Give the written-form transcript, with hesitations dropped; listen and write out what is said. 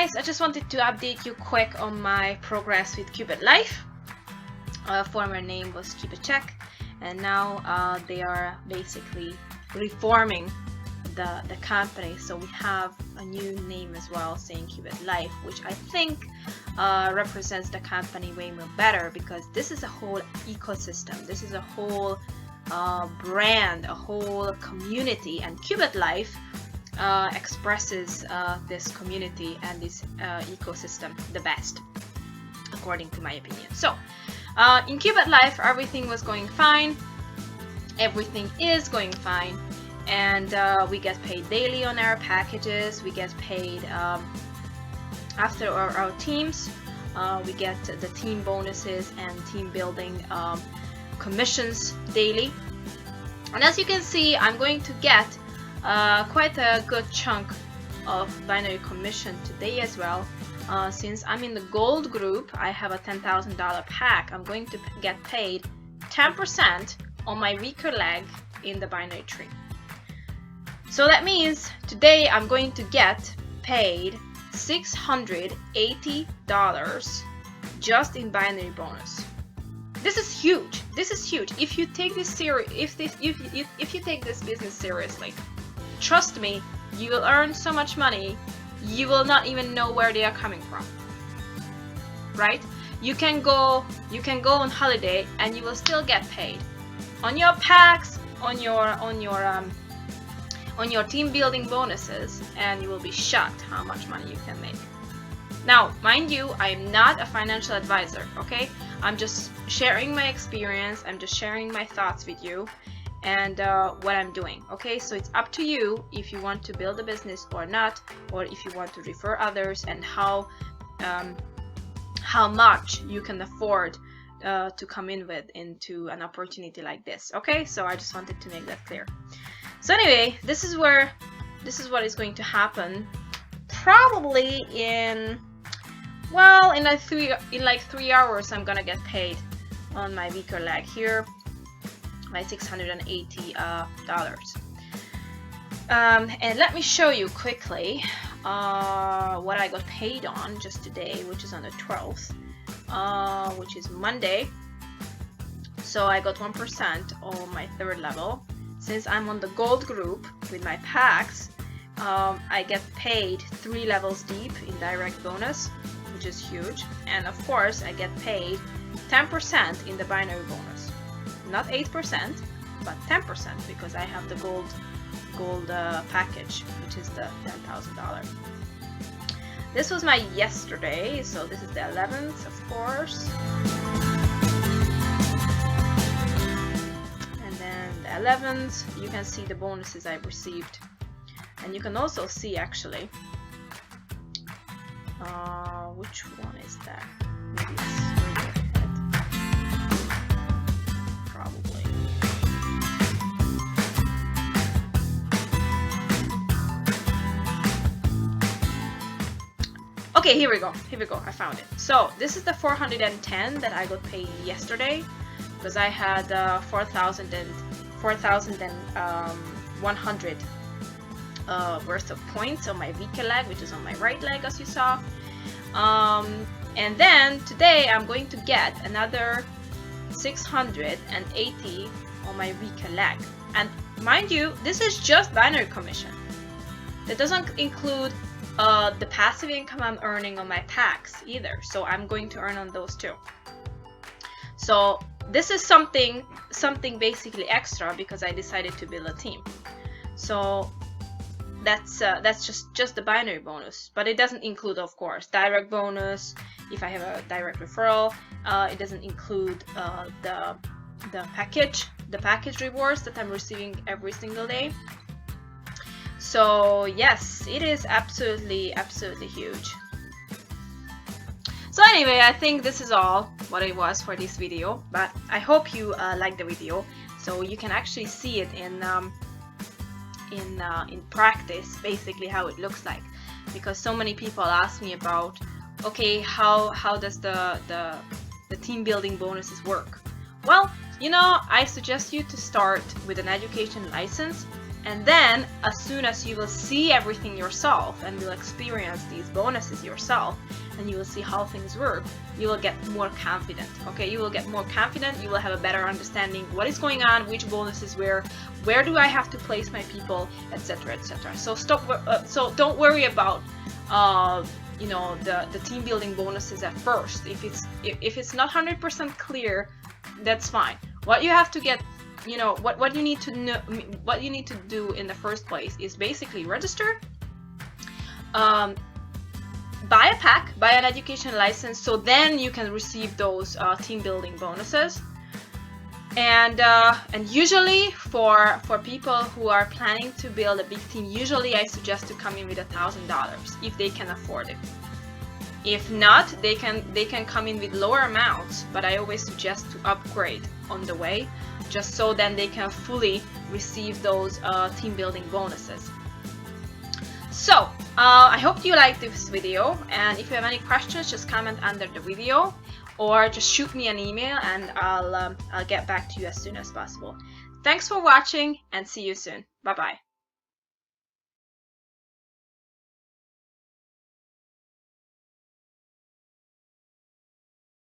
guys, I just wanted to update you quick on my progress with QubitLife. Former name was QubitTech, and now they are basically reforming the company, so we have a new name as well, saying QubitLife, which I think represents the company way more better, because this is a whole ecosystem, this is a whole brand, a whole community, and QubitLife expresses this community and this ecosystem the best, according to my opinion. So in QubitLife, everything was going fine, everything is going fine, and we get paid daily on our packages. We get paid after our teams. We get the team bonuses and team building commissions daily. And as you can see, I'm going to get quite a good chunk of binary commission today as well. Since I'm in the gold group, I have a $10,000 pack. I'm going to get paid 10% on my weaker leg in the binary tree. So that means today I'm going to get paid $680 just in binary bonus. This is huge. This is huge. If you take this if you take this business seriously, trust me, you will earn so much money you will not even know where they are coming from. Right? You can go on holiday and you will still get paid on your packs, on your team building bonuses, and you will be shocked how much money you can make. Now, mind you, I'm not a financial advisor, okay? I'm just sharing my experience, I'm just sharing my thoughts with you, and what I'm doing, okay? So it's up to you if you want to build a business or not, or if you want to refer others, and how much you can afford to come into an opportunity like this, okay? So I just wanted to make that clear. So anyway, this is what is going to happen probably in like 3 hours. I'm gonna get paid on my weaker leg here, my $680 and let me show you quickly what I got paid on just today, which is on the 12th, which is Monday. So I got 1% on my 3rd level. Since I'm on the gold group with my packs, I get paid 3 levels deep in direct bonus, which is huge. And of course, I get paid 10% in the binary bonus. Not 8%, but 10%, because I have the gold package, which is the $10,000. This was my yesterday, so this is the 11th, of course. 11th, you can see the bonuses I received, and you can also see actually which one is that? Maybe it's further ahead. Probably. Okay, here we go. I found it. So this is the 410 that I got paid yesterday, because I had 4,100 worth of points on my weaker leg, which is on my right leg, as you saw. And then today I'm going to get another 680 on my weaker leg. And mind you, this is just binary commission. That doesn't include the passive income I'm earning on my packs either. So I'm going to earn on those too. So this is something basically extra, because I decided to build a team. So that's just the binary bonus, but it doesn't include, of course, direct bonus. If I have a direct referral, it doesn't include the package rewards that I'm receiving every single day. So yes, it is absolutely huge. So anyway, I think this is all what it was for this video, but I hope you liked the video, so you can actually see it in practice, basically how it looks like, because so many people ask me about, okay, how does the team building bonuses work? Well, you know, I suggest you to start with an education license, And then as soon as you will see everything yourself and will experience these bonuses yourself, and you will see how things work, you will get more confident. Okay, you will get more confident, you will have a better understanding what is going on, which bonuses where do I have to place my people, etc., etc. So don't worry about you know, the team building bonuses at first. If it's not 100% clear, that's fine. What you have to get, you know, what you need to know, what you need to do in the first place is basically register, buy a pack, buy an education license, so then you can receive those team building bonuses. And usually for people who are planning to build a big team, usually I suggest to come in with $1,000 if they can afford it. If not, they can come in with lower amounts, but I always suggest to upgrade on the way, just so then they can fully receive those team building bonuses. So I hope you liked this video, and if you have any questions, just comment under the video or just shoot me an email, and I'll get back to you as soon as possible. Thanks for watching, and see you soon. Bye bye.